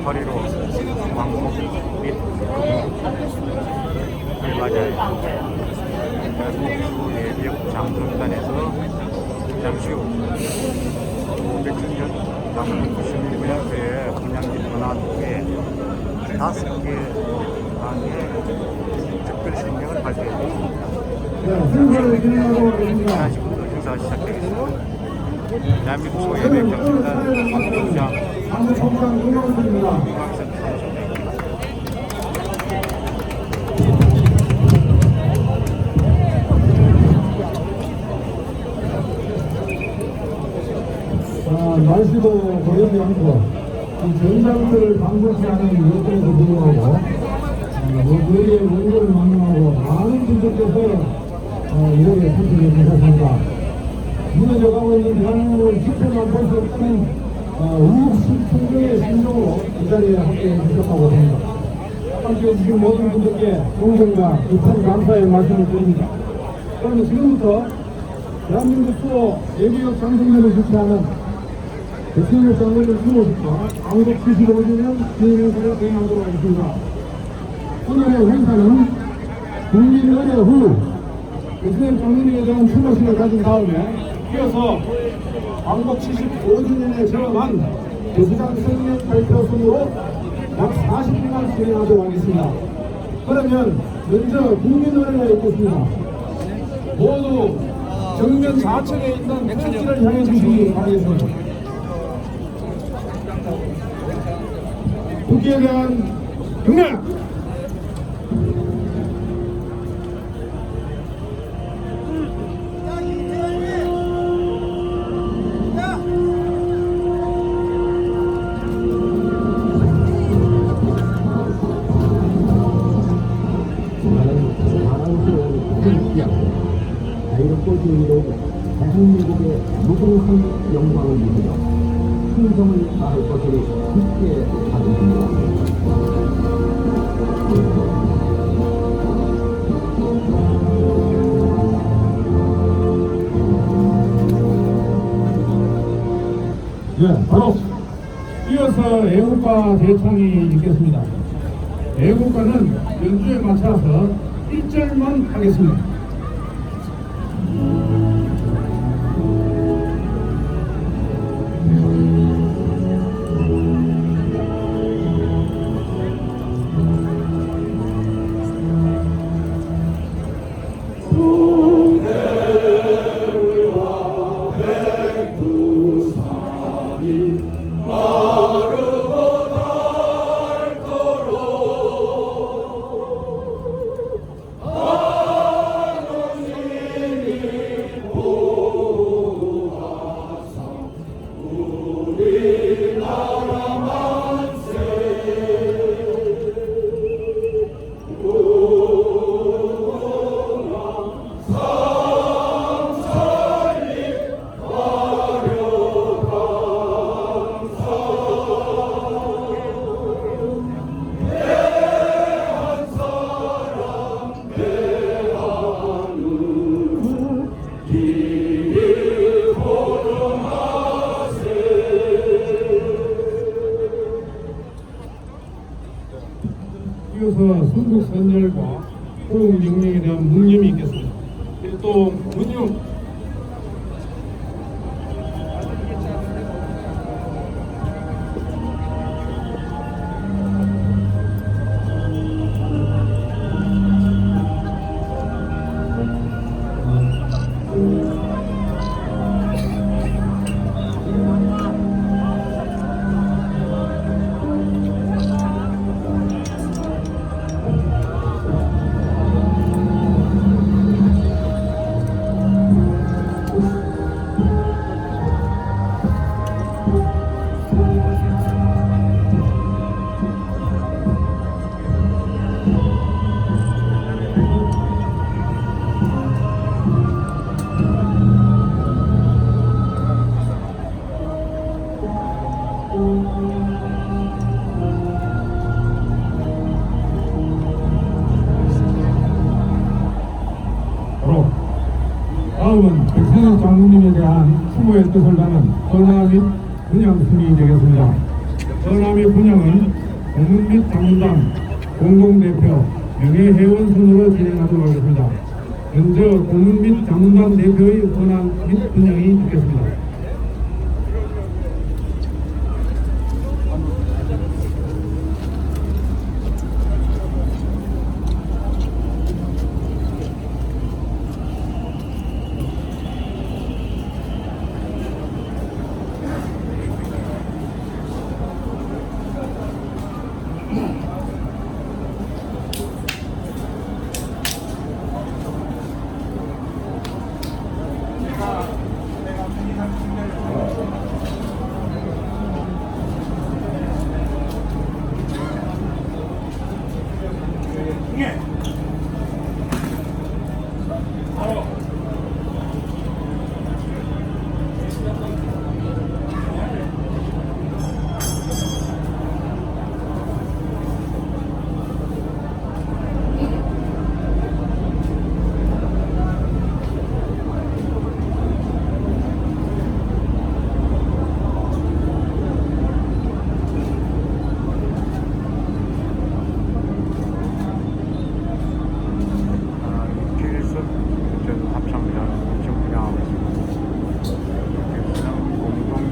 허리로 왕복 및 맞아요. 결국 예비역 장성단에서 잠시 후 500년 남은 96년도에 분양지 전환 후에 5개 방의 특별신경을 발표했습니다. 40분부터 행사가 시작되겠습니다. 대한민국 소예비역 장성단 부장 날씨도 고요히 않고 전장들을 방문치 않은 여건에도 불구하고 저희의 원고를 만나고 많은 분들께서 이렇게 참석해 주셨습니다. 무너져가고 있는 대한민국을 지켜만 볼 수 없는 우국심통의 심정으로 이 자리에 함께해 주셨다고 합니다. 함께해 주신 모든 분들께 동정과 깊은 감사의 말씀을 드립니다. 그러면 지금부터 대한민국 수호 예비역 장성단을 주최하는 대통령 장관을 수호식과 왕복 75주년 기념행사를 개최하도록 하겠습니다. 오늘의 행사는 국민의례 후 대통령 장관에 대한 추모식을 가진 다음에 이어서 왕복 75주년에 저험한 교수장 생명 발표 순으로 약 40분간 진행하도록 하겠습니다. 그러면 먼저 국민의례가 있겠습니다. 모두 정면 좌측에 있는 꼭지를 향해 주시기 바라겠습니다. 국기에 대한 경례! 자유롭고 지혜로운 대한민국의 무궁한 영광을 이루며 충성을 다할 것을 굳게 다짐합니다. 네, 바로 이어서 애국가 대창이 있겠습니다. 애국가는 연주에 맞춰서 1절만 하겠습니다. 이어서 선국 선열과 호응 명령에 대한 묵념이 있겠습니다. 또 문용 다음은 백선영 장군님에 대한 추모의 뜻을 담은 전함 및 분양 승리 되겠습니다. 전함의 분양은 고문 및 장문단 공동대표 명예회원 순으로 진행하도록 하겠습니다. 먼저 고문 및 장문단 대표의 권한 및 분양이 있겠습니다.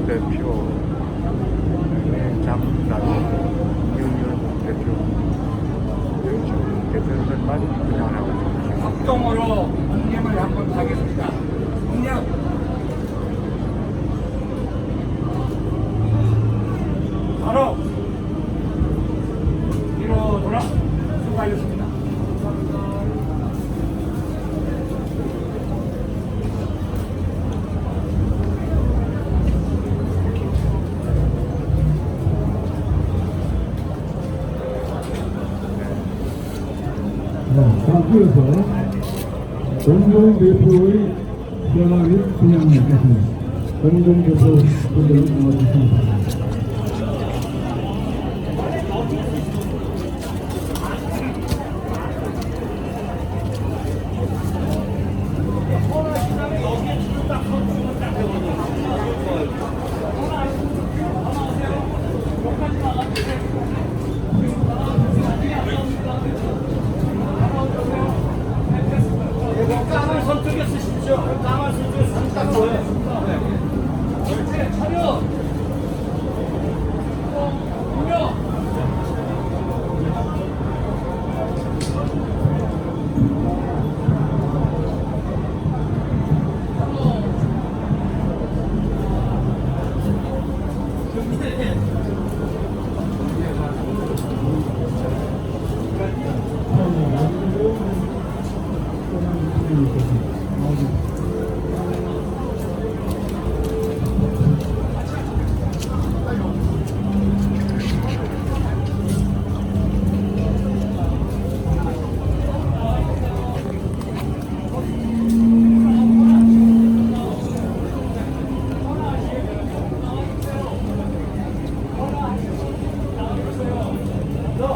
대표, 장문단, 유니언 대표, 지금 대표들만 분양을 하고 있습니다. 합동으로 공략을 한번 가겠습니다. 공략. 바로 뒤로 돌아 수고하셨습니다. 자, 이어서 공동대표의 변화 및 분양이 있겠습니다. 공동대표 분들을 모아주십니다. 깡을 선쪽에 쓰십시오. 깡을 선쪽에 쓰십시오. 그렇지, 차려. 분명.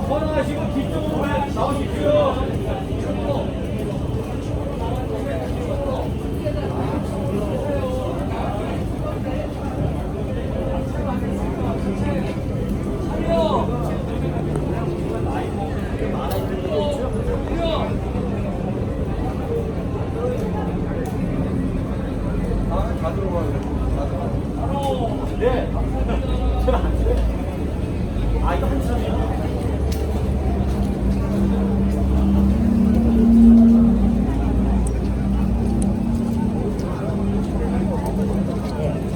번호하시고 뒤쪽으로 나오십시오. 네. 아, 이거 한참이야.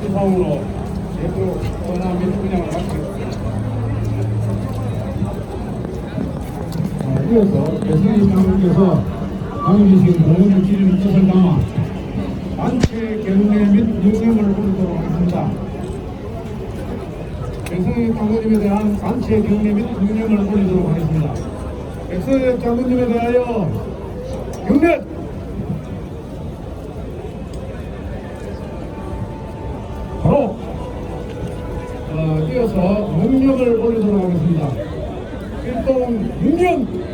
시상으로 대표 권한 및 분양을 마치겠습니다. 이어서 배승희 장관께서 강의신 공원의 기준 뜻을 담아 단체 경례 및 융념을 부르도록 하겠습니다. 배승희 장군님에 대한 단체 경례 및 융념을 올리도록 하겠습니다. 백서엽 장군님에 대하여 경례! 바로 이어서 묵념을 올리도록 하겠습니다. 일동 묵념!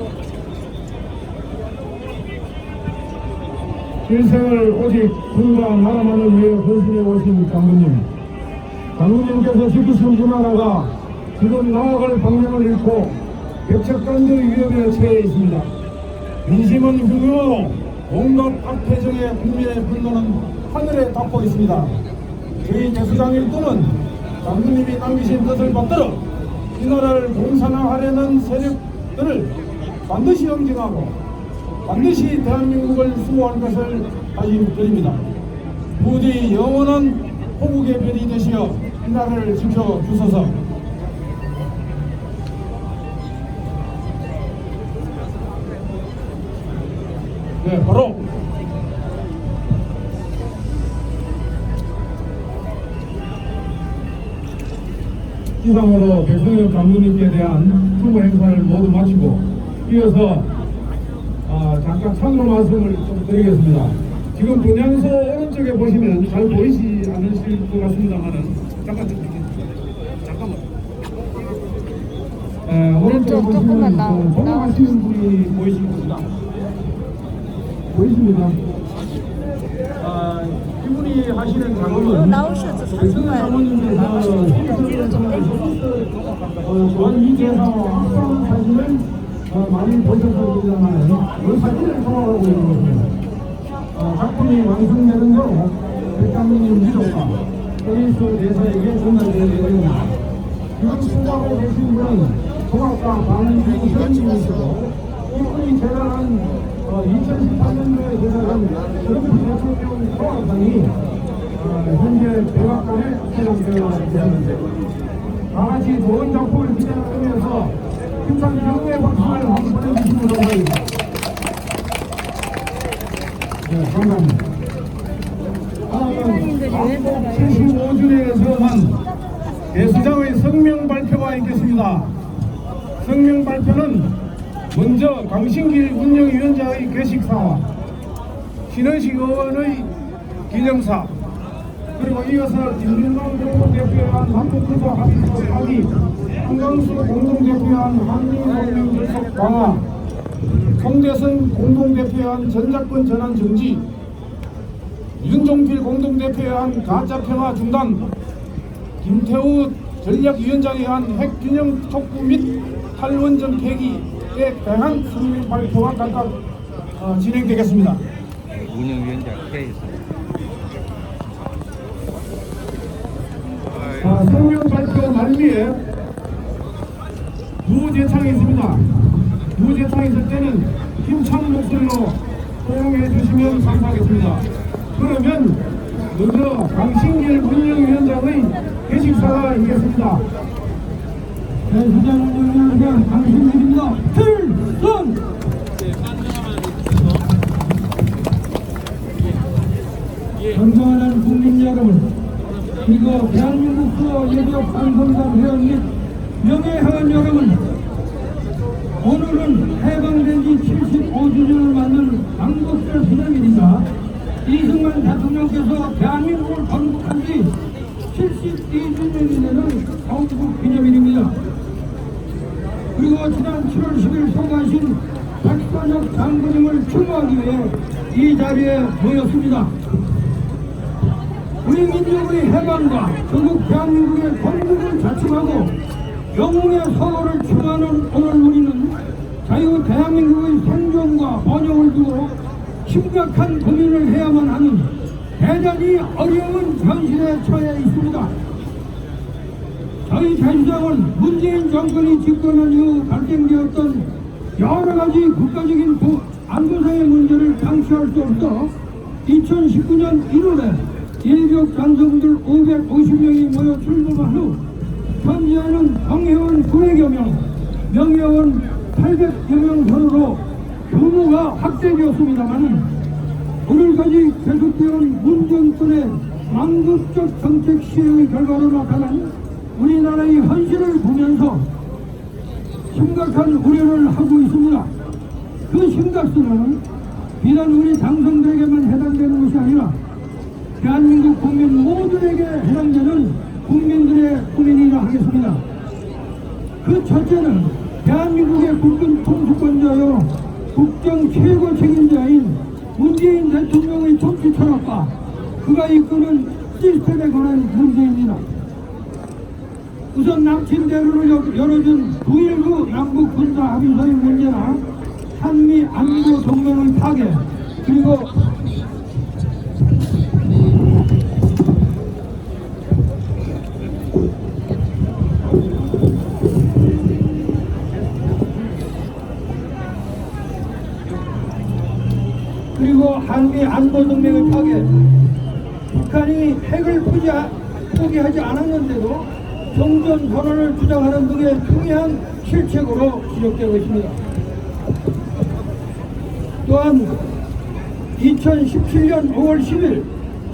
일생을 오직 군과 나라만을 위해 헌신해 오신 장군님, 장군님께서 지키신 그 나라가 지금 나아갈 방향을 잃고 백척간도 위협에 처해 있습니다. 민심은 흉흉하고 온갖 악패정의 국민의 분노는 하늘에 닿고 있습니다. 저희 대수장 일꾼은 장군님이 남기신 뜻을 받들어 이 나라를 공산화하려는 세력들을 반드시 응징하고 반드시 대한민국을 수호할 것을 다짐드립니다. 부디 영원한 호국의 별이 되시어 이 나라를 지켜주소서. 네, 바로 이상으로 백성엽 장군님께 대한 추모 행사를 모두 마치고 이어서 잠깐 참으로 말씀을 좀 드리겠습니다. 지금 분향소 오른쪽에 보시면 잘 보이지 않으실 것 같습니다만은 잠깐만 오른쪽에 보시면 돌아가시는 분이 보이실 겁니다. 보이십니다. 이분이 하시는 작업은 백성엽 장군님께서 주한 이재사와 사진을 많이 보셨습니다만 그 사진을 소화하고 있는 것입니다. 작품이 완성되는 대로 백장님 미덕과 페이스 대사에게 전달될 예정입니다. 지금 수고하고 계신 분은 종합과 방위생님이시고 이분이 제작한 2018년도에 제작한 트럼프 대통령 소화상이 현재 백악관에 수령되어 있는데 다같이 좋은 작품을 기대하면서 힘찬 경례 박수를 한번 보내주시면 감사합니다. 네, 감사합니다. 다음은 75주년에서만 대수장의 성명 발표가 있겠습니다. 성명 발표는 먼저 강신길 운영위원장의 개식사와 신원식 의원의 기념사, 그리고 이어서 김준남 대표한 한국구조 합의소 파기, 한강수 공동대표한 한미동맹 결속 강화, 송대선 공동대표한 전작권 전환 정지, 윤종필 공동대표한 가짜평화 중단, 김태우 전략위원장에 한 핵균형 촉구 및 탈원전 폐기에 대한 성명 발표가 각각 진행되겠습니다. 운영위원장 케이스. 성명 발표 말미에 무제창이 있습니다. 무제창이 있을 때는 힘찬 목소리로 호응해 주시면 감사하겠습니다. 그러면 먼저 강신길 운영위원장의 개식사가 있겠습니다. 대수장 운영위원장 강신길입니다. 필선! 존경하는 국민 여러분, 그리고 대한민국도 예비역 방송단 회원 및 명예회원 여러분, 오늘은 해방된 지 75주년을 맞는 광복절 기념일이자 이승만 대통령께서 대한민국을 건국한 지 72주년이 되는 건국 기념일입니다. 그리고 지난 7월 10일 소가하신 박선혁 장군님을 추모하기 위해 이 자리에 모였습니다. 우리 민족의 해방과 전국 대한민국의 건국을 자축하고 영웅의 서로를 추모하는 오늘 우리는 자유 대한민국의 생존과 번영을 두고 심각한 고민을 해야만 하는 대단히 어려운 현실에 처해 있습니다. 저희 대수장은 문재인 정권이 집권한 이후 발생되었던 여러 가지 국가적인 안보상의 문제를 방치할 수 없어 2019년 1월에 예비역 장성들 550명이 모여 출범한 후 현재는 병회원 900여 명, 명예원 800여 명 선으로 규모가 확대되었습니다만 오늘까지 계속되어온 문 정권의 망국적 정책 시행의 결과로 나타난 우리나라의 현실을 보면서 심각한 우려를 하고 있습니다. 그 심각성은 비단 우리 장성들에게만 해당되는 것이 아니라 대한민국 국민 모두에게 해당되는 국민들의 고민이라 하겠습니다. 그 첫째는 대한민국의 국군 통수권자요 국정 최고 책임자인 문재인 대통령의 정치 철학과 그가 이끄는 시스템에 관한 문제입니다. 우선 남친대로를 열어준 9.19 남북 군사 합의서의 문제나 한미 안보 동맹의 파괴, 그리고 한미 안보 동맹의 파괴, 북한이 핵을 포기하지 않았는데도 종전 선언을 주장하는 등의 중요한 실책으로 지적되고 있습니다. 또한 2017년 5월 10일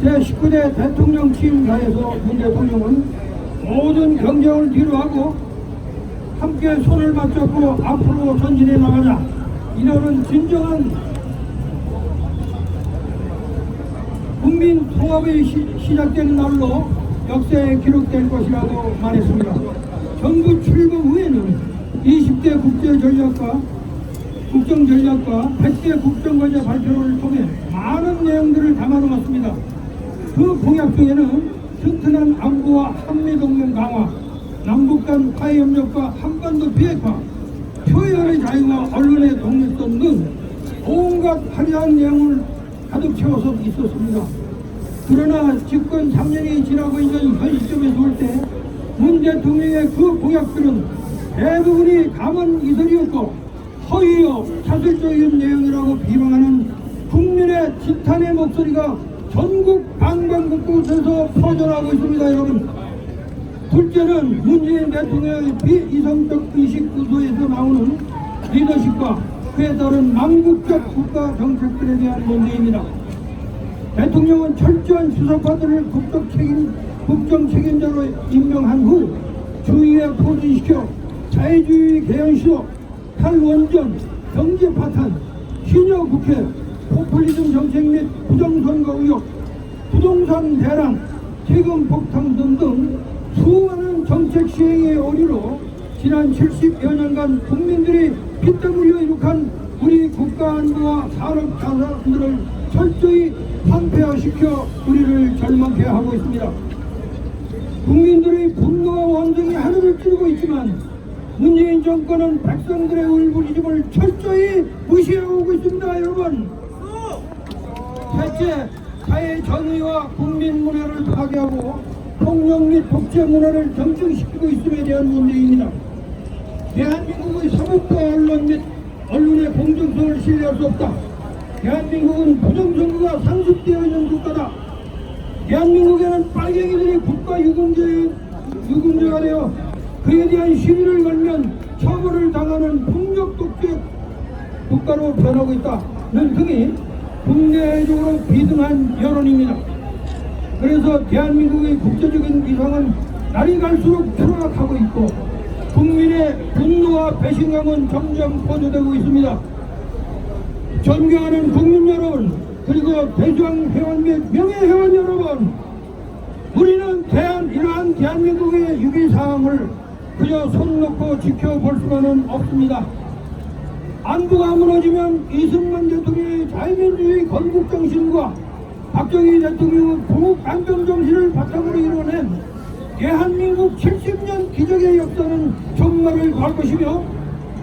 제19대 대통령 취임사에서 문 대통령은 모든 경쟁을 뒤로하고 함께 손을 맞잡고 앞으로 전진해 나가자, 이러는 진정한 국민 통합이 시작되는 날로 역사에 기록될 것이라고 말했습니다. 정부 출범 후에는 20대 국정전략과 100대 국정과제 발표를 통해 많은 내용들을 담아놓았습니다. 그 공약 중에는 튼튼한 안보와 한미동맹 강화, 남북 간 화해협력과 한반도 비핵화, 표현의 자유와 언론의 독립성 등 온갖 화려한 내용을 가득 채워서 있었습니다. 그러나 집권 3년이 지나고 있는 현 시점에 볼 때 문 대통령의 그 공약들은 대부분이 감언 이설이었고 허위요 사실적인 내용이라고 비방하는 국민의 지탄의 목소리가 전국 방방곳곳에서 퍼져나오고 있습니다. 여러분, 둘째는 문재인 대통령의 비이성적 의식 구도에서 나오는 리더십과 그에 따른 망국적 국가 정책들에 대한 문제입니다. 대통령은 철저한 수사파들을 국정 책임자로 임명한 후 주의에 포진시켜 자유주의 개헌시도, 탈원전, 경제 파탄, 신여 국회, 포퓰리즘 정책 및 부정선거 의혹, 부동산 대란, 세금 폭탄 등등 수많은 정책 시행의 오류로 지난 70여 년간 국민들이 피땀 흘려 이룩한 우리 국가 안보와 산업 자산들을 철저히 황폐화시켜 우리를 절망케 하고 있습니다. 국민들의 분노와 원정이 하늘을 찌르고 있지만 문재인 정권은 백성들의 울부짖음을 철저히 무시하고 있습니다. 여러분, 셋째, 사회 정의와 국민 문화를 파괴하고 폭력 및 독재 문화를 정증시키고 있음에 대한 문제입니다. 대한민국의 사법과 언론 및 언론의 공정성을 신뢰할 수 없다. 대한민국은 부정선거가 상습되어 있는 국가다. 대한민국에는 빨갱이들이 국가 유공자가 되어 그에 대한 시위를 걸면 처벌을 당하는 폭력 독재 국가로 변하고 있다는 등이 국내적으로 비등한 여론입니다. 그래서 대한민국의 국제적인 위상은 날이 갈수록 추락하고 있고 국민의 분노와 배신감은 점점 고조되고 있습니다. 존경하는 국민 여러분, 그리고 대중 회원 및 명예회원 여러분, 우리는 이러한 대한민국의 위기상황을 그저 손 놓고 지켜볼 수만은 없습니다. 안보가 무너지면 이승만 대통령의 자유민주주의 건국정신과 박정희 대통령의 부국안정정신을 바탕으로 이뤄낸 대한민국 70년 기적의 역사는 종말을 갈 것이며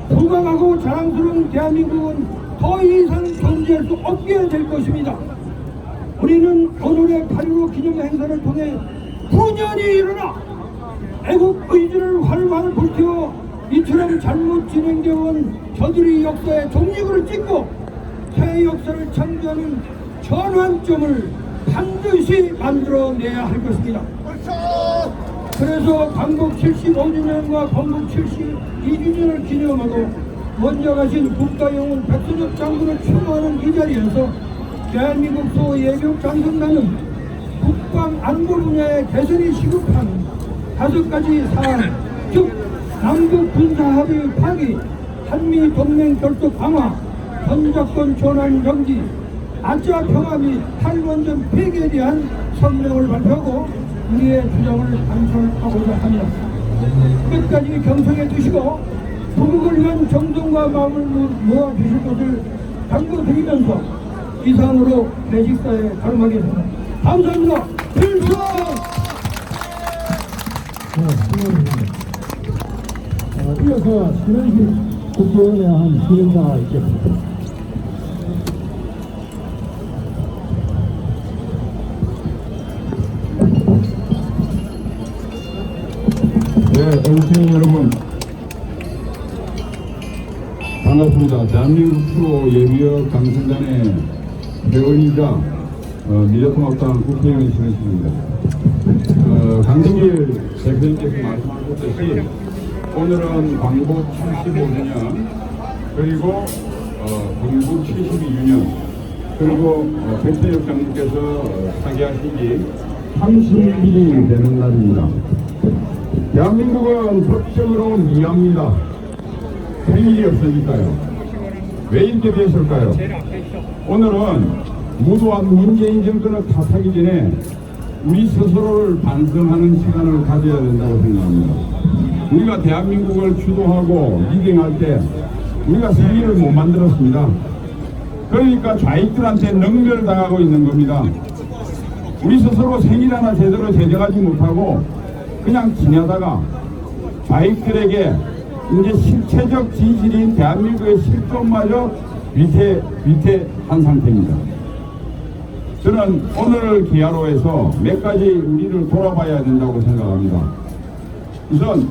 부강하고 자랑스러운 대한민국은 더 이상 존재할 수 없게 될 것입니다. 우리는 오늘의 8.15 기념 행사를 통해 분연히 일어나 애국 의지를 활활 불태워 이처럼 잘못 진행되어 온 저들의 역사의 종이글을 찍고 새 역사를 창조하는 전환점을 반드시 만들어내야 할 것입니다. 그래서 광복 75주년과 건국 72주년을 기념하고 먼저 가신 국가영웅 백선엽 장군을 추모하는 이 자리에서 대한민국 소예비역 장성단은 국방 안보 분야의 개선이 시급한 5가지 사안, 즉 남북 군사합의 파기, 한미 동맹 결속 강화, 전작권 전환 정지, 아시아 평화 및 탈원전 폐기에 대한 성명을 발표하고 우리의 주장을 관철하고자 합니다. 끝까지 경청해 주시고 부국을 위한 정성과 마음을 모아주실 것을 당부드리면서 이상으로 내식사에 가름하겠습니다. 감사합니다. 필수! 수고하셨습니다. 이어서 신원식 국회의원에 한 진행자가 있겠습니다. 네, 정치인 여러분 반갑습니다. 대한민국 프로 예비역 당선단의 회원이자 미래통합당 국회의원 신원식입니다. 강승길 대표님께서 말씀하셨듯이 오늘은 광복 75주년 그리고 건국 72주년 그리고 백태엽 장님께서 타계하시기 30일이 되는 날입니다. 대한민국은 법적으로 미합니다. 생일이 없으니까요. 왜 이렇게 되었을까요? 오늘은 무도한 문재인 정권을 탓하기 전에 우리 스스로를 반성하는 시간을 가져야 된다고 생각합니다. 우리가 대한민국을 주도하고 리딩할 때 우리가 생일을 못 만들었습니다. 그러니까 좌익들한테 능멸당하고 있는 겁니다. 우리 스스로 생일 하나 제대로 제정하지 못하고 그냥 지내다가 좌익들에게 이제 실체적 진실인 대한민국의 실존마저 위태한 상태입니다. 저는 오늘 기하로 해서 몇 가지 우리를 돌아봐야 된다고 생각합니다. 우선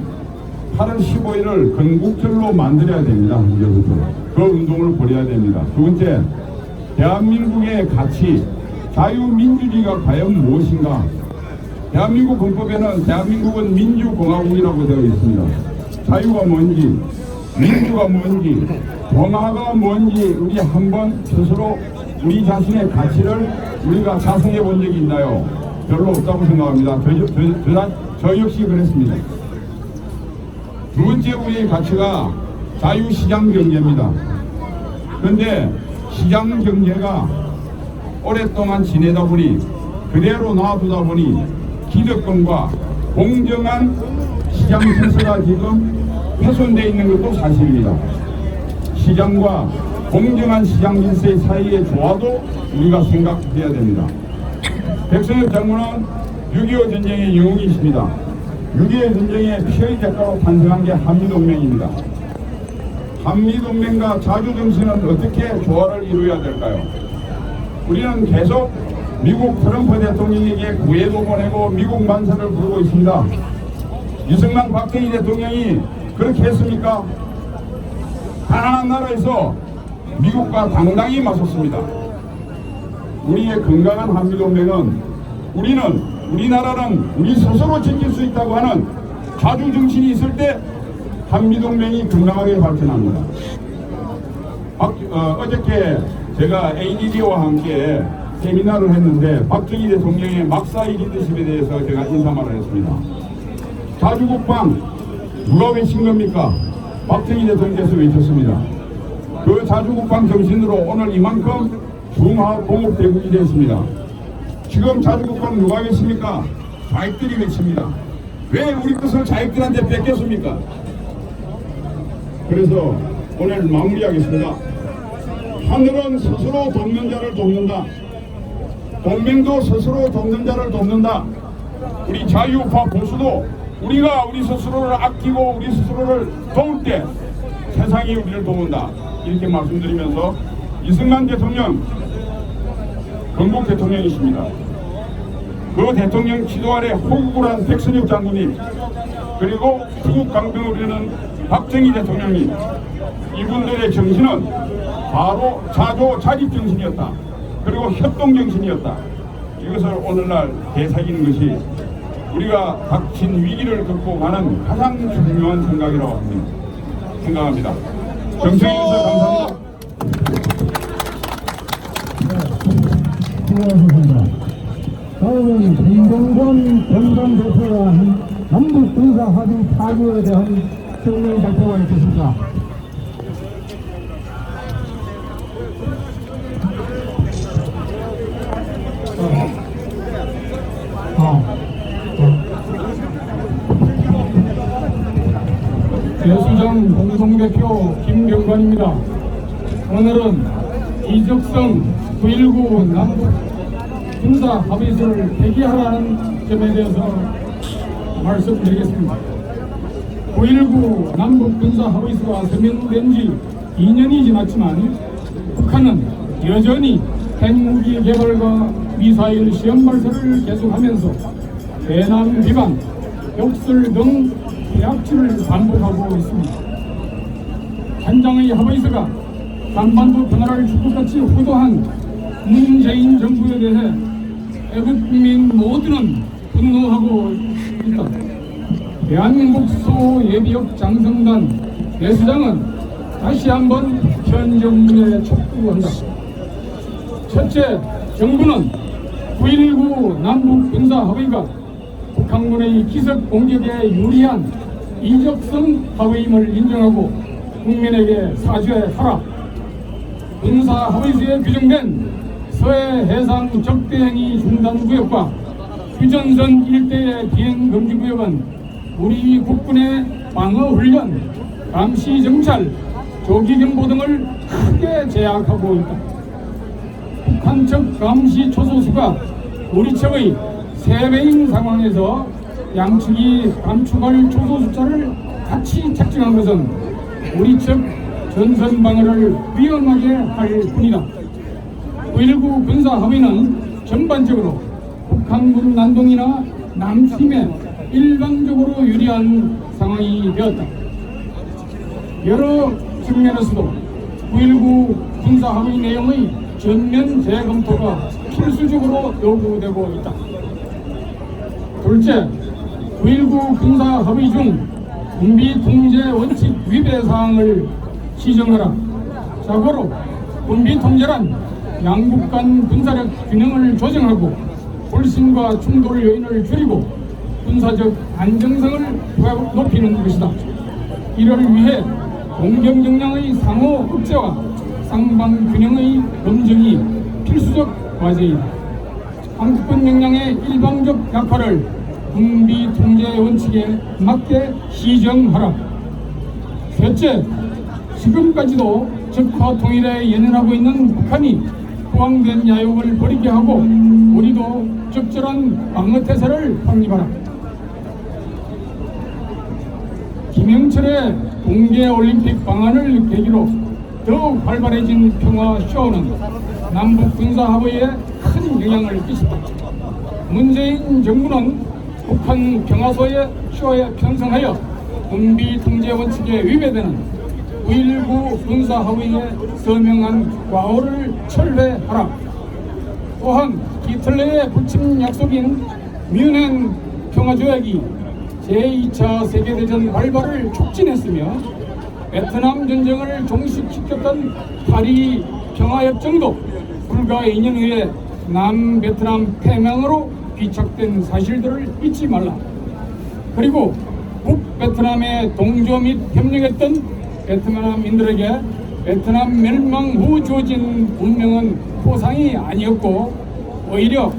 8월 15일을 건국절로 만들어야 됩니다. 이제부터 그 운동을 벌여야 됩니다. 두 번째, 대한민국의 가치, 자유민주주의가 과연 무엇인가? 대한민국 헌법에는 대한민국은 민주공화국이라고 되어 있습니다. 자유가 뭔지, 민주가 뭔지, 공화가 뭔지 우리 한번 스스로 우리 자신의 가치를 우리가 자성해 본 적이 있나요? 별로 없다고 생각합니다. 저 역시 그랬습니다. 두 번째 우리의 가치가 자유시장 경제입니다. 그런데 시장 경제가 오랫동안 지내다 보니 그대로 놔두다 보니 기득권과 공정한 시장 질서가 지금 훼손되어 있는 것도 사실입니다. 시장과 공정한 시장 질서 사이의 조화도 우리가 생각해야 됩니다. 백성엽 장군은 6.25 전쟁의 영웅이십니다. 6.25 전쟁의 피의 대가로 탄생한 게 한미동맹입니다. 한미동맹과 자주정신은 어떻게 조화를 이루어야 될까요? 우리는 계속 미국 트럼프 대통령에게 구애도 보내고 미국 만사를 부르고 있습니다. 이승만 박정희 대통령이 그렇게 했습니까? 가난한 나라에서 미국과 당당히 맞섰습니다. 우리의 건강한 한미동맹은 우리나라는 우리 스스로 지킬 수 있다고 하는 자주정신이 있을 때 한미동맹이 건강하게 발전합니다. 어저께 제가 ADD와 함께 세미나를 했는데 박정희 대통령의 막사이 리더십에 대해서 제가 인사말을 했습니다. 자주국방 누가 외친 겁니까? 박정희 대통령께서 외쳤습니다. 그 자주국방 정신으로 오늘 이만큼 중화공업대국이 됐습니다. 지금 자주국방 누가 외칩니까? 좌익들이 외칩니다. 왜 우리 것을 좌익들한테 뺏겼습니까? 그래서 오늘 마무리하겠습니다. 하늘은 스스로 돕는 자를 돕는다. 동맹도 스스로 돕는 자를 돕는다. 우리 자유파 보수도 우리가 우리 스스로를 아끼고 우리 스스로를 도울 때 세상이 우리를 도운다. 이렇게 말씀드리면서 이승만 대통령 건국 대통령이십니다. 그 대통령 지도 아래 호국을 한 백선엽 장군님 그리고 구국 강병을 이루는 박정희 대통령님 이분들의 정신은 바로 자조 자립 정신이었다. 그리고 협동 정신이었다. 이것을 오늘날 되새기는 것이 우리가 닥친 위기를 극복하는 가장 중요한 생각이라고 생각합니다. 정치인으로서 감사합니다. 수고하셨습니다. 다음은 김동건 전당대표가 한 남북 군사 합의 파기에 대한声明 발표가 있겠습니다. 여수정 공동대표 김병관입니다. 오늘은 이적성 9.19 남북 군사 합의서를 폐기하라는 점에 대해서 말씀드리겠습니다. 9.19 남북 군사 합의서가 서명된 지 2년이 지났지만 북한은 여전히 핵무기 개발과 미사일 시험 발사를 계속하면서 대남 비방, 욕설 등 해악질을 반복하고 있습니다. 한장의 합의서가 한반도 평화를 축복같이 호도한 문재인 정부에 대해 애국 국민 모두는 분노하고 있다. 대한민국 소예비역 장성단 내수장은 다시 한번 현 정부에 촉구한다. 첫째, 정부는 9.19 남북 군사 합의가 북한군의 기습 공격에 유리한 이적성 합의임을 인정하고 국민에게 사죄하라. 군사 합의서에 규정된 서해 해상 적대행위 중단구역과 휴전선 일대의 비행금지구역은 우리 국군의 방어훈련, 감시정찰, 조기경보 등을 크게 제약하고 있다. 북한 측 감시 초소수가 우리 측의 3배인 상황에서 양측이 감축할 초소 숫자를 같이 책정한 것은 우리 측 전선 방어를 위험하게 할 뿐이다. 9.19 군사 합의는 전반적으로 북한군 난동이나 남침에 일방적으로 유리한 상황이 되었다. 여러 측면에서도 9.19 군사 합의 내용의 전면 재검토가 필수적으로 요구되고 있다. 둘째, 9.19 군사 합의 중 군비 통제 원칙 위배 사항을 시정하라. 자고로 군비 통제란 양국 간 군사력 균형을 조정하고 불신과 충돌 요인을 줄이고 군사적 안정성을 높이는 것이다. 이를 위해 공격 역량의 상호 억제와 쌍방 균형의 검증이 필수적 과제이다. 한국군 역량의 일방적 약화를 군비 통제 원칙에 맞게 시정하라. 셋째, 지금까지도 적화 통일에 연연하고 있는 북한이 포항된 야욕을 버리게 하고 우리도 적절한 방어태세를 확립하라. 김영철의 동계올림픽 방안을 계기로 더욱 활발해진 평화쇼는 남북 군사합의에 큰 영향을 끼쳤다. 문재인 정부는 북한 평화소의 쇼에 편성하여 군비 통제 원칙에 위배되는 9.19 군사합의에 서명한 과오를 철회하라. 또한 히틀러의 불침 약속인 뮌헨 평화조약이 제2차 세계대전 발발을 촉진했으며 베트남 전쟁을 종식시켰던 파리 평화협정도 불과 2년 후에 남베트남 패망으로 귀착된 사실들을 잊지 말라. 그리고 북베트남의 동조 및 협력했던 베트남인들에게 베트남 멸망 후 주어진 운명은 포상이 아니었고 오히려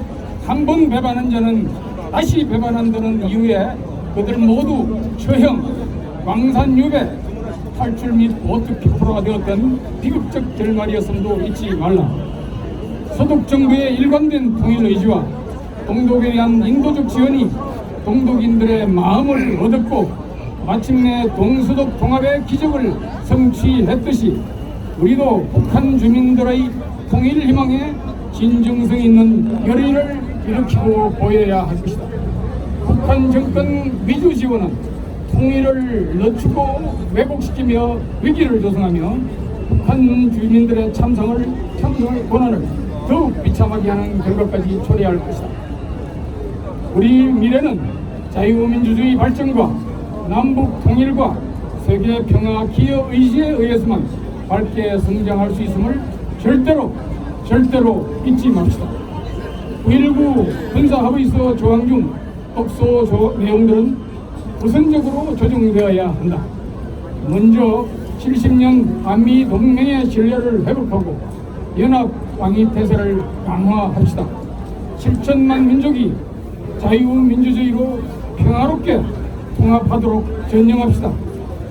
한 번 배반한 자는 다시 배반한다는 이유에 그들 모두 처형, 광산유배, 탈출 및 보트 피프로가 되었던 비극적 결말이었음도 잊지 말라. 소독 정부의 일관된 통일 의지와 동독에 대한 인도적 지원이 동독인들의 마음을 얻었고 마침내 동서독 통합의 기적을 성취했듯이 우리도 북한 주민들의 통일 희망에 진정성 있는 열의를 일으키고 보여야 할 것이다. 북한 정권 미주 지원은 통일을 늦추고 왜곡시키며 위기를 조성하며 북한 주민들의 참석 권한을 더욱 비참하게 하는 결과까지 초래할 것이다. 우리 미래는 자유민주주의 발전과 남북 통일과 세계 평화 기여 의지에 의해서만 밝게 성장할 수 있음을 절대로 잊지 맙시다. 9.19 군사합의서 조항 중 독소 내용들은 우선적으로 조정되어야 한다. 먼저 70년 한미 동맹의 신뢰를 회복하고 연합 방위 태세를 강화합시다. 7천만 민족이 자유민주주의로 평화롭게 통합하도록 전념합시다.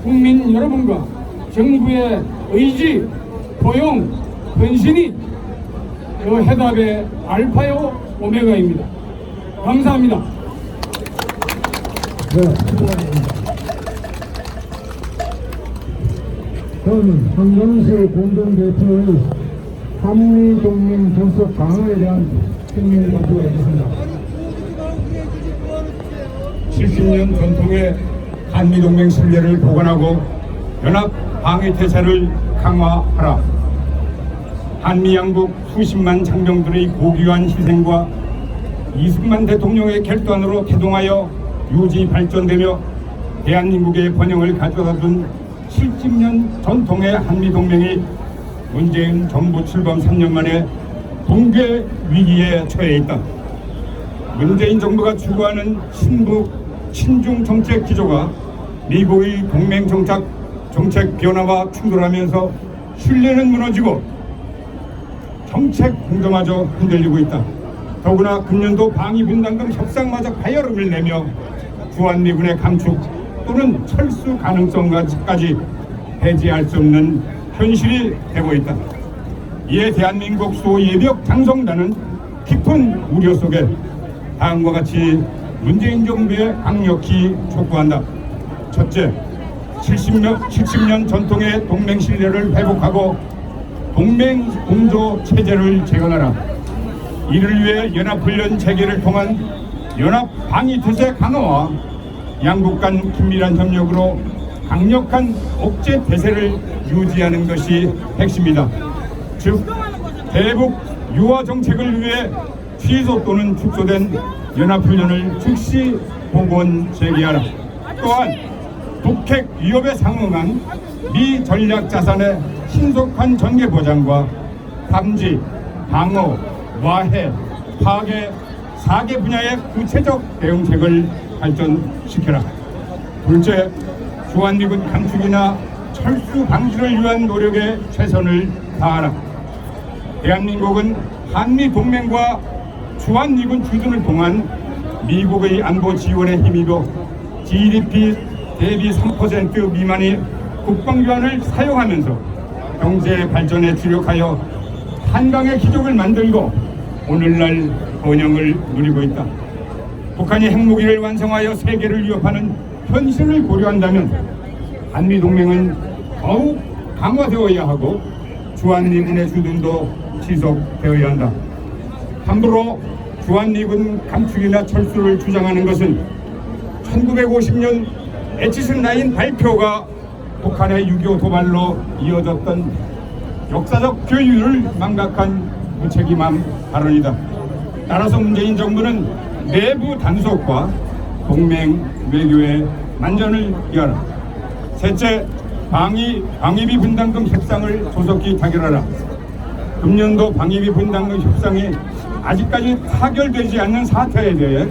국민 여러분과 정부의 의지, 포용, 헌신이 그 해답의 알파요 오메가입니다. 감사합니다. 네, 수고하셨습니다. 다음은 한강시 공동대표의 한미동맹 전속 강화에 대한 생명을 발표가 있겠습니다. 70년 전통의 한미동맹 신뢰를 보관하고 연합 방위 태세를 강화하라. 한미양국 수십만 장병들의 고귀한 희생과 이승만 대통령의 결단으로 태동하여 유지 발전되며 대한민국의 번영을 가져다준 70년 전통의 한미동맹이 문재인 정부 출범 3년 만에 붕괴 위기에 처해 있다. 문재인 정부가 추구하는 친중 정책 기조가 미국의 동맹 정책 변화와 충돌하면서 신뢰는 무너지고 정책 공조마저 흔들리고 있다. 더구나 금년도 방위 분담금 협상마저 파열음을 내며 주한미군의 감축 또는 철수 가능성까지 배제할 수 없는 현실이 되고 있다. 이에 대한민국 수 예비역 장성단은 깊은 우려 속에 다음과 같이 문재인 정부에 강력히 촉구한다. 첫째, 70년 전통의 동맹 신뢰를 회복하고 동맹 공조 체제를 재건하라. 이를 위해 연합훈련 체계를 통한 연합 방위 태세 강화와 양국 간 긴밀한 협력으로 강력한 억제 태세를 유지하는 것이 핵심이다. 즉, 대북 유화 정책을 위해 취소 또는 축소된 연합훈련을 즉시 복원 재개하라. 또한 북핵 위협에 상응한 미 전략 자산의 신속한 전개 보장과 탐지, 방어, 와해, 파괴 4개 분야의 구체적 대응책을 발전시켜라. 둘째, 주한미군 감축이나 철수 방지를 위한 노력에 최선을 다하라. 대한민국은 한미동맹과 주한미군 주둔을 통한 미국의 안보 지원에 힘입어 GDP 대비 3% 미만의 국방유한을 사용하면서 경제 발전에 주력하여 한강의 기적을 만들고 오늘날 번영을 누리고 있다. 북한이 핵무기를 완성하여 세계를 위협하는 현실을 고려한다면 한미동맹은 더욱 강화되어야 하고 주한미군의 주둔도 지속되어야 한다. 함부로 주한미군 감축이나 철수를 주장하는 것은 1950년 에치슨 라인 발표가 북한의 6.25 도발로 이어졌던 역사적 교류를 망각한 무책임한 발언이다. 따라서 문재인 정부는 내부 단속과 동맹 외교에 만전을 기하라. 셋째, 방위비 분담금 협상을 조속히 타결하라. 금년도 방위비 분담금 협상이 아직까지 타결되지 않는 사태에 대해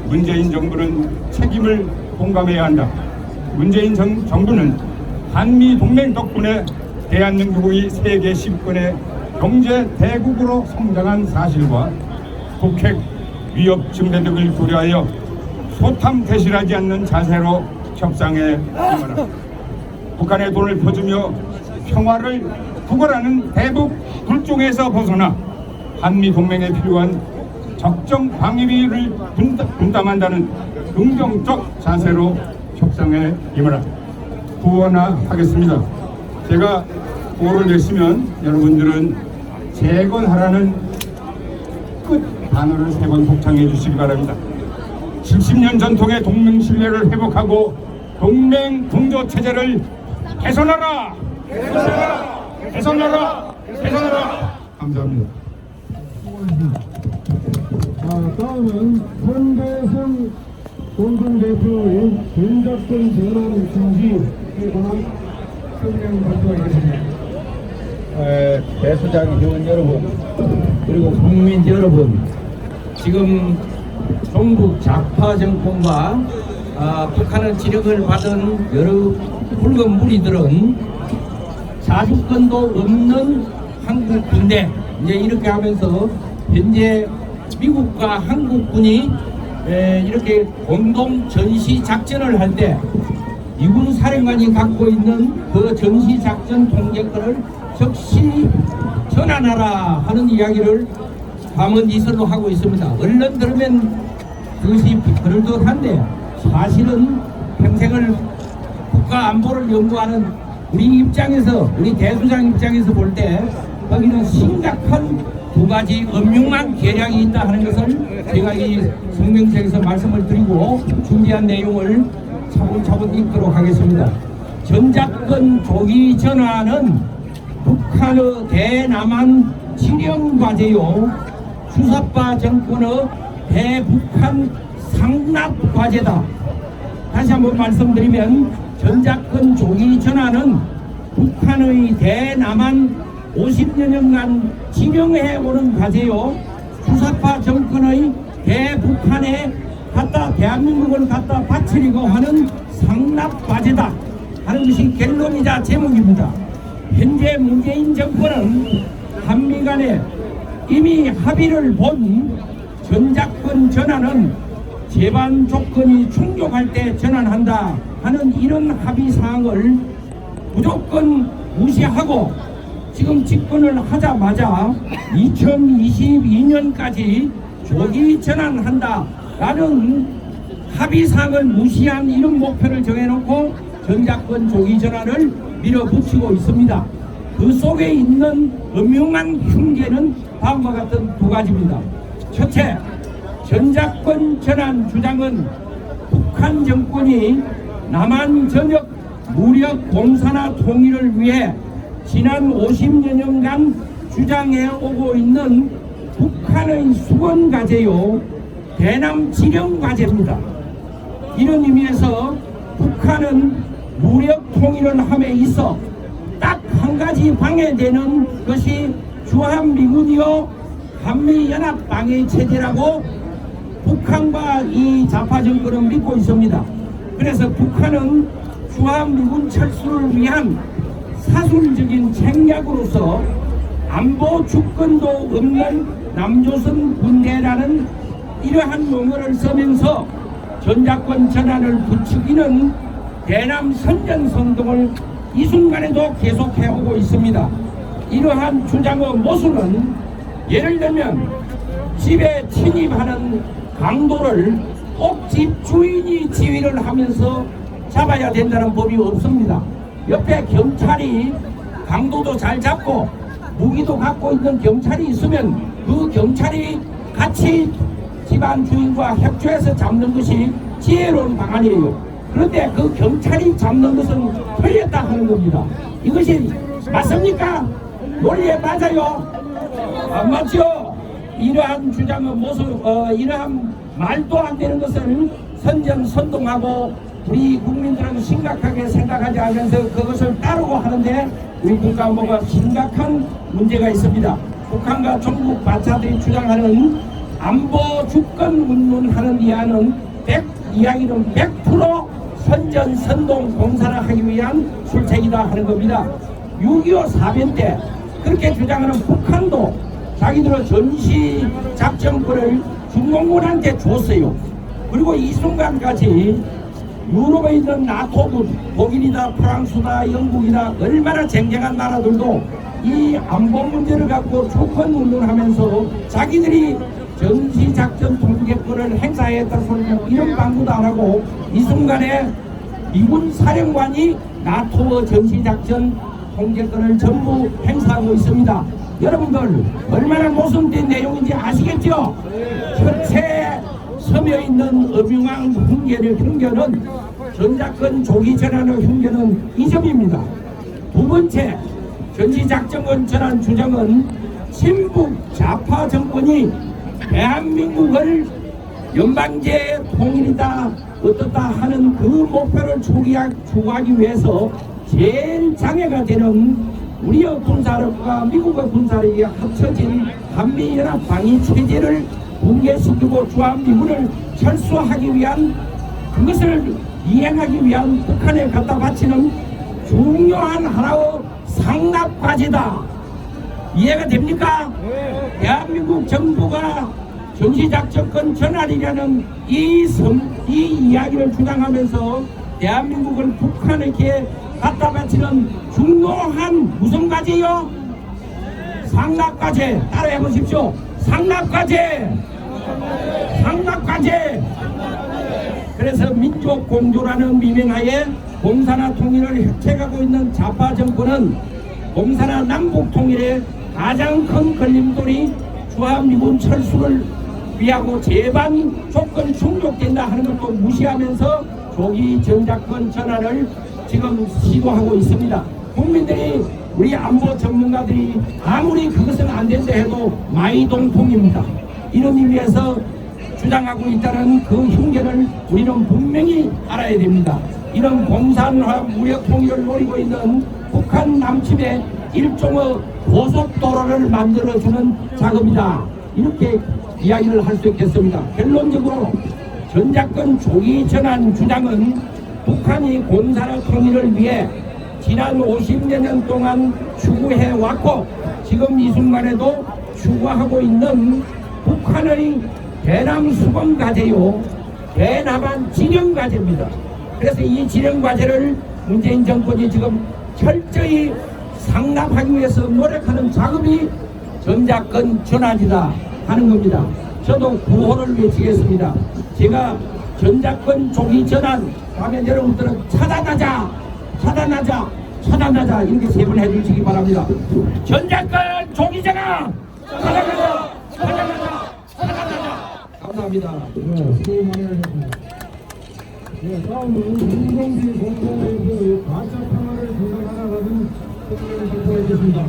문재인 정부는 책임을 공감해야 한다. 문재인 정부는 한미 동맹 덕분에 대한민국의 세계 10권의 경제 대국으로 성장한 사실과 북핵 위협 증대 등을 고려하여 소탐대실하지 않는 자세로 협상에 임하라. 북한의 돈을 퍼주며 평화를 구걸하는 대북 불종에서 벗어나 한미 동맹에 필요한 적정 방위비를 분담한다는 긍정적 자세로 협상에 임하라. 구원하겠습니다. 제가 구호를 냈으면 여러분들은 재건하라는 끝 단어를 3번 독창해 주시기 바랍니다. 70년 전통의 동맹 신뢰를 회복하고 동맹 공조 체제를 개선하라! 개선하라! 개선하라! 개선하라! 감사합니다. 다음은 손대성 공동대표의 전작권 전환 중지에 관한 성명 발표가 있겠습니다. 배수장 회원 여러분, 그리고 국민 여러분, 지금 종북 좌파 정권과 북한의 지령을 받은 여러 붉은 무리들은 자주권도 없는 한국 군대, 이제 이렇게 하면서 현재 미국과 한국군이 이렇게 공동 전시 작전을 할 때 미군 사령관이 갖고 있는 그 전시 작전 통제권을 즉시 전환하라 하는 이야기를 밤은 이슬로 하고 있습니다. 얼른 들으면 그것이 비틀듯한데 사실은 평생을 국가 안보를 연구하는 우리 입장에서, 우리 대수장 입장에서 볼 때 거기는 심각한 두 가지 엄중한 계략이 있다 하는 것을 제가 이 성명서에서 말씀을 드리고 준비한 내용을 차분차분 읽도록 하겠습니다. 전작권 조기 전환은 북한의 대남한 지령 과제요, 주사파 정권의 대북한 상납 과제다. 다시 한번 말씀드리면 전작권 조기 전환은 북한의 대남한 50여 년간 진행해오는 과제요, 주사파 정권의 대북한에 갖다 대한민국을 갖다 바치려고 하는 상납 과제다 하는 것이 결론이자 제목입니다. 현재 문재인 정권은 한미 간에 이미 합의를 본 전작권 전환은 제반 조건이 충족할 때 전환한다 하는 이런 합의 사항을 무조건 무시하고 지금 집권을 하자마자 2022년까지 조기 전환한다 라는 합의사항을 무시한 이런 목표를 정해놓고 전작권 조기 전환을 밀어붙이고 있습니다. 그 속에 있는 엄중한 흉계는 다음과 같은 두 가지입니다. 첫째, 전작권 전환 주장은 북한 정권이 남한 전역 무력 공산화 통일을 위해 지난 50여 년간 주장해 오고 있는 북한의 수건 과제요, 대남 지령 과제입니다. 이런 의미에서 북한은 무력 통일을 함에 있어 딱 한 가지 방해되는 것이 주한미군이요 한미연합 방해 체제라고 북한과 이 좌파 정권은 믿고 있습니다. 그래서 북한은 주한미군 철수를 위한 사술적인 책략으로서 안보 주권도 없는 남조선 군대라는 이러한 용어를 쓰면서 전작권 전환을 부추기는 대남 선전선동을 이 순간에도 계속해오고 있습니다. 이러한 주장의 모순은 예를 들면 집에 침입하는 강도를 꼭 집 주인이 지휘를 하면서 잡아야 된다는 법이 없습니다. 옆에 경찰이 강도도 잘 잡고 무기도 갖고 있는 경찰이 있으면 그 경찰이 같이 집안 주인과 협조해서 잡는 것이 지혜로운 방안이에요. 그런데 그 경찰이 잡는 것은 틀렸다 하는 겁니다. 이것이 맞습니까? 논리에 맞아요? 안 맞죠? 이러한 주장은 모습, 이러한 말도 안 되는 것을 선전선동하고 우리 국민들은 심각하게 생각하지 않으면서 그것을 따르고 하는데 우리 국가안보가 심각한 문제가 있습니다. 북한과 중국 반차들이 주장하는 안보 주권 운운하는 이야기는 100% 선전선동 공사를 하기 위한 술책이다 하는 겁니다. 6.25 사변 때 그렇게 주장하는 북한도 자기들의 전시작전권을 중공군한테 줬어요. 그리고 이 순간까지 유럽에 있는 나토군, 독일이다, 프랑스다, 영국이다, 얼마나 쟁쟁한 나라들도 이 안보 문제를 갖고 주권 운운하면서 자기들이 전시작전 통제권을 행사했다 소리는 이런 방구도 안 하고 이 순간에 미군 사령관이 나토의 전시작전 통제권을 전부 행사하고 있습니다. 여러분들 얼마나 모순된 내용인지 아시겠죠? 첫째 섬에 있는 엄중한 흉계는 전작권 조기 전환의 흉계는 이 점입니다. 두 번째, 전시작전권 전환 주장은 친북 좌파 정권이 대한민국을 연방제 통일이다 어떻다 하는 그 목표를 추구하기 위해서 제일 장애가 되는 우리의 군사력과 미국의 군사력이 합쳐진 한미연합 방위 체제를 붕괴시키고 주한미군을 철수하기 위한 그것을 이행하기 위한 북한에 갖다 바치는 중요한 하나의 상납 과제다. 이해가 됩니까? 대한민국 정부가 전시작전권 전환이라는 이 이야기를 주장하면서 대한민국을 북한에게 갖다 바치는 중요한 무슨 과제요? 상납과제. 따라해 보십시오. 상납과제. 상납과제. 그래서 민족 공조라는 미명하에 공산화 통일을 획책하고 있는 좌파 정권은 공산화 남북 통일의 가장 큰 걸림돌이 주한미군 철수를 위하고 제반 조건 충족된다 하는 것도 무시하면서 조기 전작권 전환을 지금 시도하고 있습니다. 국민들이 우리 안보 전문가들이 아무리 그것은 안 된다 해도 마이동통입니다. 이런 의미에서 주장하고 있다는 그 흉계를 우리는 분명히 알아야 됩니다. 이런 공산화 무력 통일을 노리고 있는 북한 남침의 일종의 고속도로를 만들어주는 작업이다. 이렇게 이야기를 할 수 있겠습니다. 결론적으로 전작권 조기 전환 주장은 북한이 공산화 통일을 위해 지난 50여 년 동안 추구해 왔고 지금 이 순간에도 추구하고 있는 북한의 대남 수범 과제요, 대남한 진영 과제입니다. 그래서 이 진영 과제를 문재인 정권이 지금 철저히 상납하기 위해서 노력하는 작업이 전작권 전환이다 하는 겁니다. 저도 구호를 외치겠습니다. 제가 전작권 조기 전환 하면 여러분들은 차단하자, 차단하자, 차단하자 이렇게 세 번 해주시기 바랍니다. 전작권 조기 전환 차단하자, 차단하자, 차단하자. 감사합니다. 네, 수고 많이 하셨습니다. 네, 다음은 공동비 공동회의소 가짜 평화를 생각하라는 소식을 발표하겠습니다.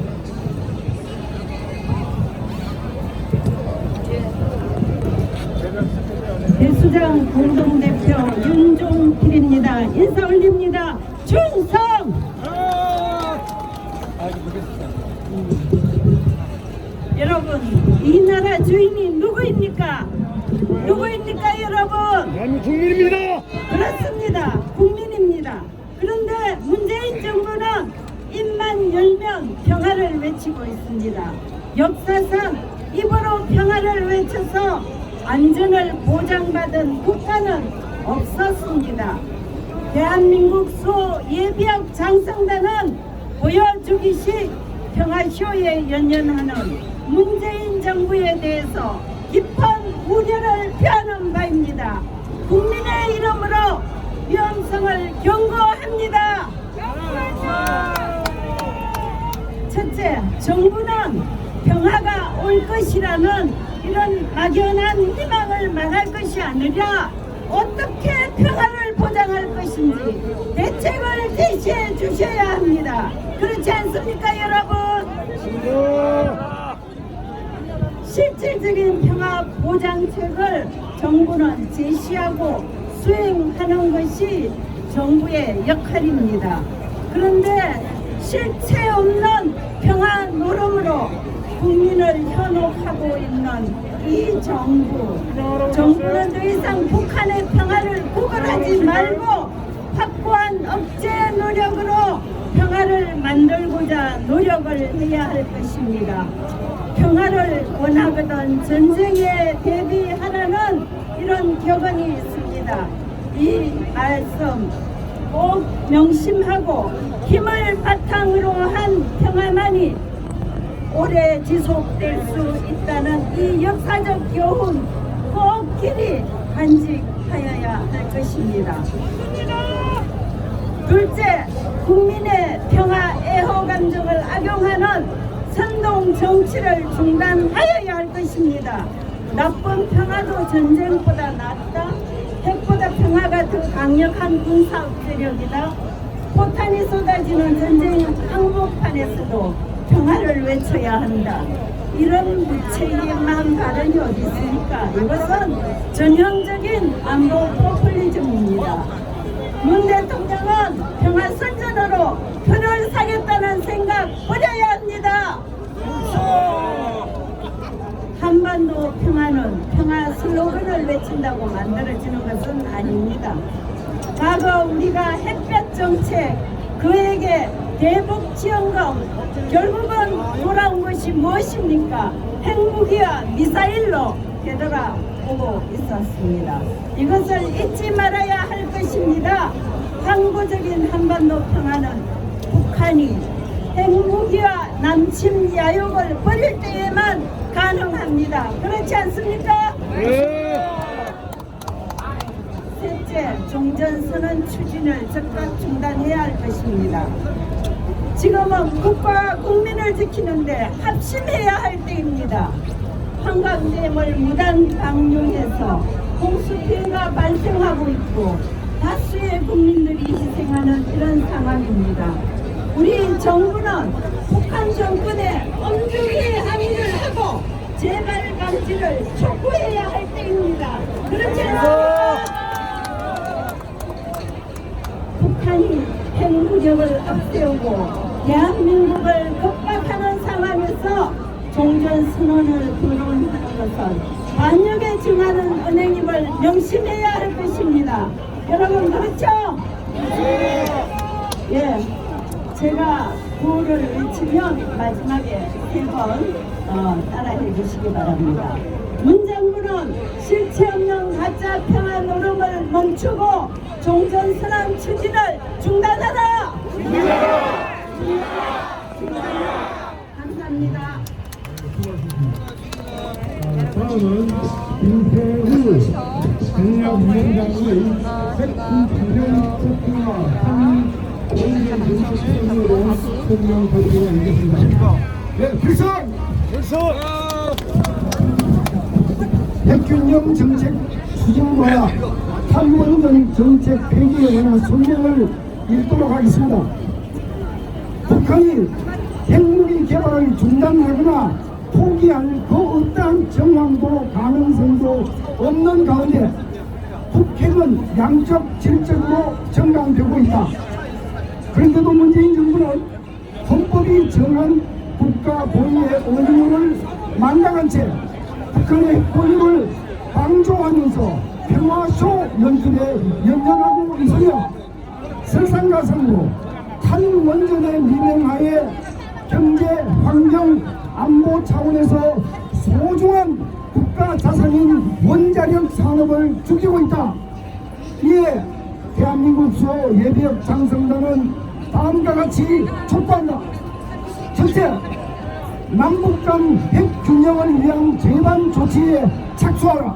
대수장 공동대표 윤종필입니다. 인사 올립니다. 충성! 여러분, 이 나라 주인이 누구입니까? 누구입니까, 여러분? 대한민국 국민입니다. 그렇습니다. 국민입니다. 그런데 문재인 정부는 입만 열면 평화를 외치고 있습니다. 역사상 입으로 평화를 외쳐서 안전을 보장받은 국가는 없었습니다. 대한민국 소 예비역 장성단은 보여주기식 평화쇼에 연연하는 문재인 정부에 대해서 깊은 우려를 표하는 바입니다. 국민의 이름으로 위험성을 경고합니다. 첫째, 정부는 평화가 올 것이라는 이런 막연한 희망을 말할 것이 아니라 어떻게 평화를 보장할 것인지 대책을 제시해 주셔야 합니다. 그렇지 않습니까, 여러분? 실질적인 평화 보장책을 정부는 제시하고 수행하는 것이 정부의 역할입니다. 그런데 실체 없는 평화 노름으로 국민을 현혹하고 있는 이 정부는 더 이상 북한의 평화를 구걸하지 말고 확고한 억제 노력으로 평화를 만들고자 노력을 해야 할 것입니다. 평화를 원하거든 전쟁에 대비하라는 이런 격언이 있습니다. 이 말씀 꼭 명심하고 힘을 바탕으로 한 평화만이 오래 지속될 수 있다는 이 역사적 교훈 꼭 길이 간직하여야 할 것입니다. 둘째, 국민의 평화 애호 감정을 악용하는 선동 정치를 중단하여야 할 것입니다. 나쁜 평화도 전쟁보다 낫다. 핵보다 평화가 더 강력한 군사 억제력이다. 포탄이 쏟아지는 전쟁 항복판에서도 평화를 외쳐야 한다. 이런 무책임한 발언이 어디 있습니까? 이것은 전형적인 안보 포퓰리즘입니다. 문 대통령은 평화 선전으로 표를 사겠다는 생각 버려야 합니다. 한반도 평화는 평화 슬로건을 외친다고 만들어지는 것은 아닙니다. 과거 우리가 햇볕 정책, 그에게 대북 지원금, 결국은 돌아온 것이 무엇입니까? 핵무기와 미사일로 되돌아오고 있었습니다. 이것을 잊지 말아야 할 것입니다. 항구적인 한반도 평화는 북한이 핵무기와 남침 야욕을 버릴 때에만 가능합니다. 그렇지 않습니까? 셋째, 번째, 종전선언 추진을 즉각 중단해야 할 것입니다. 지금은 국가와 국민을 지키는데 합심해야 할 때입니다. 한강댐을 무단 방류해서 홍수 피해가 발생하고 있고 다수의 국민들이 희생하는 이런 상황입니다. 우리 정부는 북한 정권에 엄중히 항의를 하고 재발 방지를 촉구해야 할 때입니다. 그렇지 않습니까? 북한이 핵무력을 앞세우고 대한민국을 겁박하는 상황에서 종전선언을 불온하는 것은 반역에 증하는 은행임을 명심해야 할 것입니다. 여러분 그렇죠? 예, 제가 구호를 외치면 마지막에 3번 따라해 주시기 바랍니다. 문정부는 실체 없는 가짜 평화 노름을 멈추고 종전선언 추진을 중단하라! 감사합니다. 다음은 김태우 전략위원장의 핵군사령 폭파 원전연합선으로 설명 발표가 있겠습니다. 네, 필성! 핵균형 정책 추진과 탈원전 정책 폐기에 관한 설명을 읽도록 하겠습니다. 북한이 핵무기 개발을 중단하거나 포기할 그 어떠한 정황도 가능성도 없는 가운데 북핵은 양적 질적으로 증강되고 있다. 그런데도 문재인 정부는 헌법이 정한 국가 보유의 의무를 만당한 채 북한의 핵 보유를 방조하면서 평화쇼 연출에 연연하고 있으며 설상가상으로 탈원전의 미명하에 경제, 환경, 안보 차원에서 소중한 국가 자산인 원자력 산업을 죽이고 있다. 이에 대한민국 수호 예비역 장성단은 다음과 같이 촉구한다. 첫째, 남북 간 핵 균형을 위한 재반 조치에 착수하라.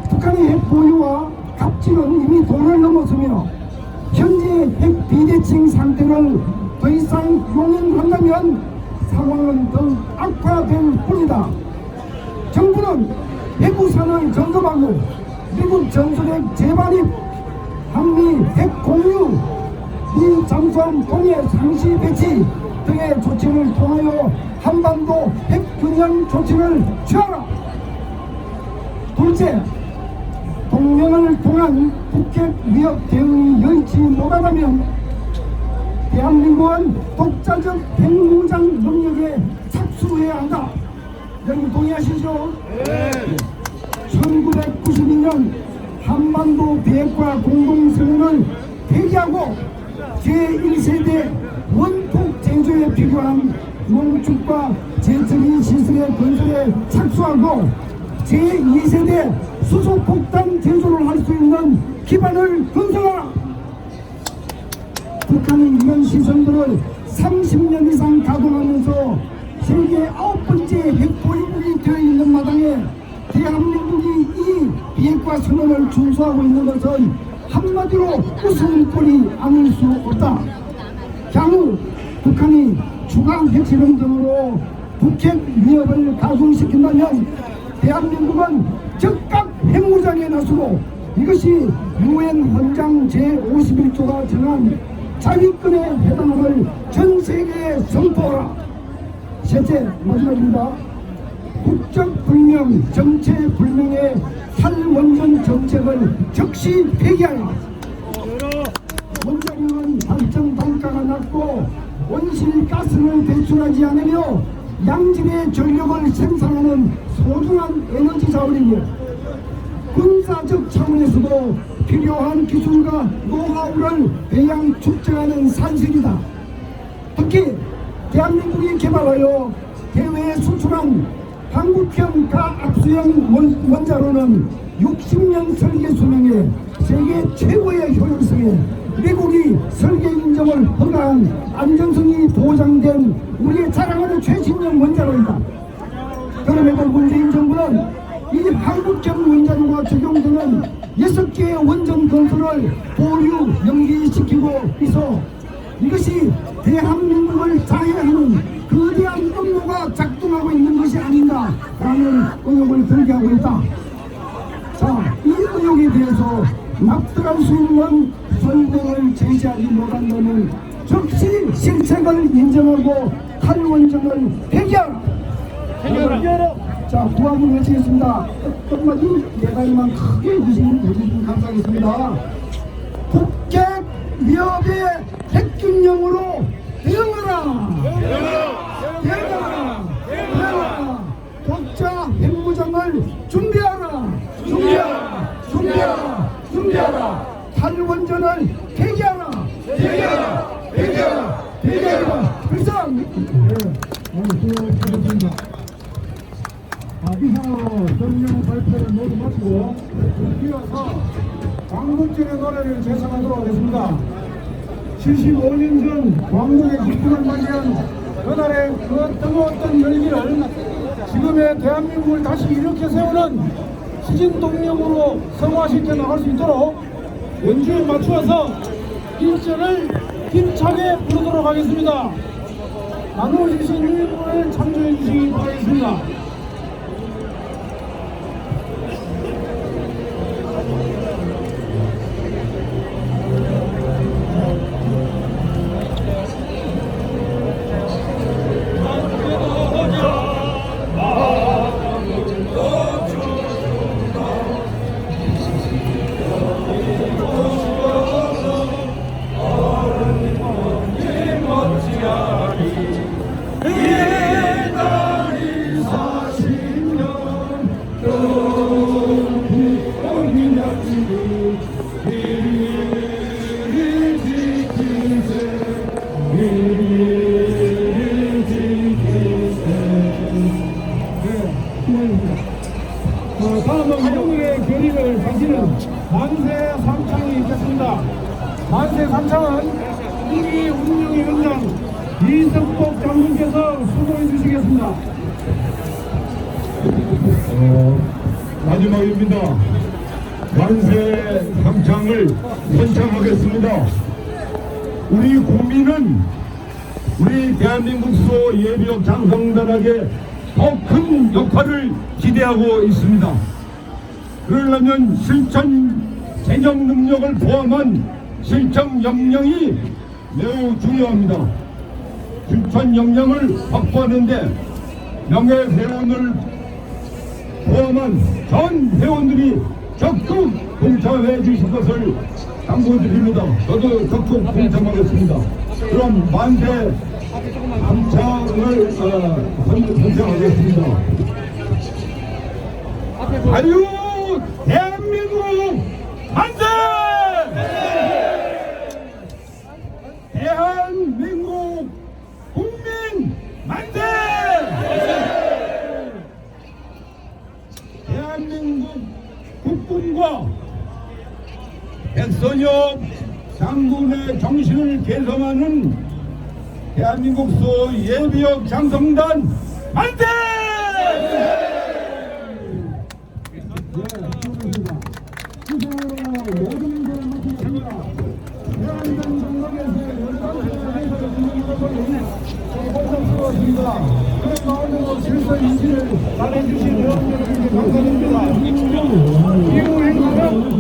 북한의 핵 보유와 갑질은 이미 도를 넘었으며 현재 핵 비대칭 상태를 더 이상 용인한다면 상황은 더 악화될 뿐이다. 정부는 핵우산을 점검하고 미국 전술핵 재반입, 한미 핵 공유, 미 잠수함 동해 상시 배치 등의 조치를 통하여 한반도 핵균형 조치를 취하라. 둘째, 동맹을 통한 북핵 위협 대응이 여의치 못하다면 대한민국은 독자적 핵무장 능력에 착수해야 한다. 여러분 동의하시죠? 네. 1992년 한반도 비핵화 공동선언을 폐기하고 제1세대 원폭 제조에 필요한 농축과 제철인 시설의 건설에 착수하고 제2세대 수소폭탄 제조를 할 수 있는 기반을 건설하라. 북한은 이런 시설들을 30년 이상 가동하면서 세계 9번째 핵보유국이 되어 있는 마당에 대한민국이 이 비핵화 선언을 준수하고 있는 것은 한마디로 웃음거리 아닐 수 없다. 향후 북한이 주간 핵실험 등으로 북핵 위협을 가중시킨다면 대한민국은 즉각 핵무장에 나서고 이것이 유엔 헌장 제51조가 정한 자위권에 해당함을 전 세계에 선포하라. 셋째, 마지막입니다. 국적불명, 정체불명의 탈원전 정책을 즉시 폐기하라. 원자력은 발전 단가가 낮고 온실가스를 배출하지 않으며 양질의 전력을 생산하는 소중한 에너지 자원이며 군사적 차원에서도 필요한 기술과 노하우를 배양 축적하는 산실이다. 특히 대한민국이 개발하여 해외에 수출한 한국형 가압수형 원자로는 60년 설계 수명에 세계 최고의 효율성에 미국이 설계 인정을 허가한 안전성이 보장된 우리의 자랑하는 최신형 원자로이다. 그럼에도 문재인 정부는 이 한국형 원자로가 적용되는 6개의 원전 건설을 보류 연기시키고 있어 이것이 대한민국을 자해하는 거대한 업무가 작동하고 있는 것이 아닌가라는 의혹을 들게 하고 있다. 자, 이 의혹에 대해서 납득할 수 있는 설명을 제시하지 못한다면 즉시 실책을 인정하고 탈원전을 해결하라. 자, 구하고 외치겠습니다. 끝마디 예가리만 크게 해주시면 대주시면 감사하겠습니다. 북핵 위협의 핵균형으로 대응하라. 대응하라. 독자 핵무장을 준비하라. 준비하라. 탈원전을 폐기하라. 필상. 수고하셨습니다. 이상으로 정령 발표를 모두 마치고 이어서 광복절의 노래를 제성하도록 하겠습니다. 75년 전 광복의 기쁨을 맞이한 그날의 그 뜨거웠던 열기를 지금의 대한민국을 다시 일으켜 세우는 시진동력으로 성화시켜 나갈 수 있도록 연주에 맞추어서 1절을 힘차게 부르도록 하겠습니다. 나누어주신 유인분을 참조해 주시기 바라겠습니다. 다음은 오늘의 결의를 다시는 만세 삼창이 있겠습니다. 만세 삼창은 우리 운명의 원장 이석복 장군께서 수고해 주시겠습니다. 마지막입니다. 만세 삼창을 선창하겠습니다. 우리 국민은 우리 대한민국 수호 예비역 장성단에게 더 큰 역할을 기대하고 있습니다. 그러려면 실천 재정 능력을 포함한 실천 역량이 매우 중요합니다. 실천 역량을 확보하는데 명예회원을 포함한 전 회원들이 적극 동참해 주실 것을 당부드립니다. 저도 적극 동참하겠습니다. 그럼 만세 삼창을 선창하겠습니다. 아유 대한민국 만세! 대한민국 국민 만세! 대한민국 국군과 백선엽 장군의 정신을 개성하는 대한민국 수 예비역 장성단 만세! 그런 가운데서 질서 유지를 잘해주신 여러분들께 감사드립니다. 이후 행사는